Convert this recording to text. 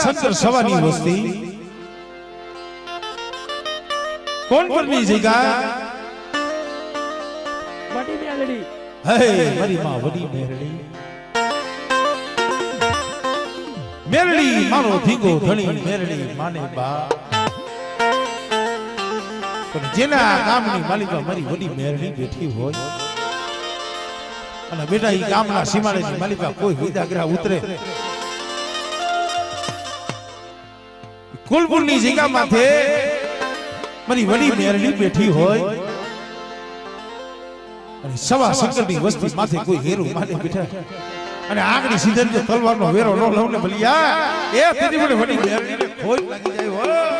શંકર સવાની વસ્તી કોણ કોણની જગ્યા વડી મેલડી હે મારી માં વડી મેલડી મેલડી મારો ધીંગો ધણી મેલડી માને બા પણ જેના ગામની માલિકા મારી વડી મેલડી બેઠી હોય અને બેટા ઈ ગામના સીમાડેની માલિકા કોઈ વિદાગ્રહ ઉતરે કુલપુરની જગ્યા માથે મારી વડી મેરડી બેઠી હોય અને સવા શંકરની વસ્તી માથે કોઈ હેરો માને બેઠા અને આગળ સીધા તલવારનો વેરો ન લઉં ને ભલિયા એ તેની વડી મેરડીને ખોઈ લાગી જાય હોય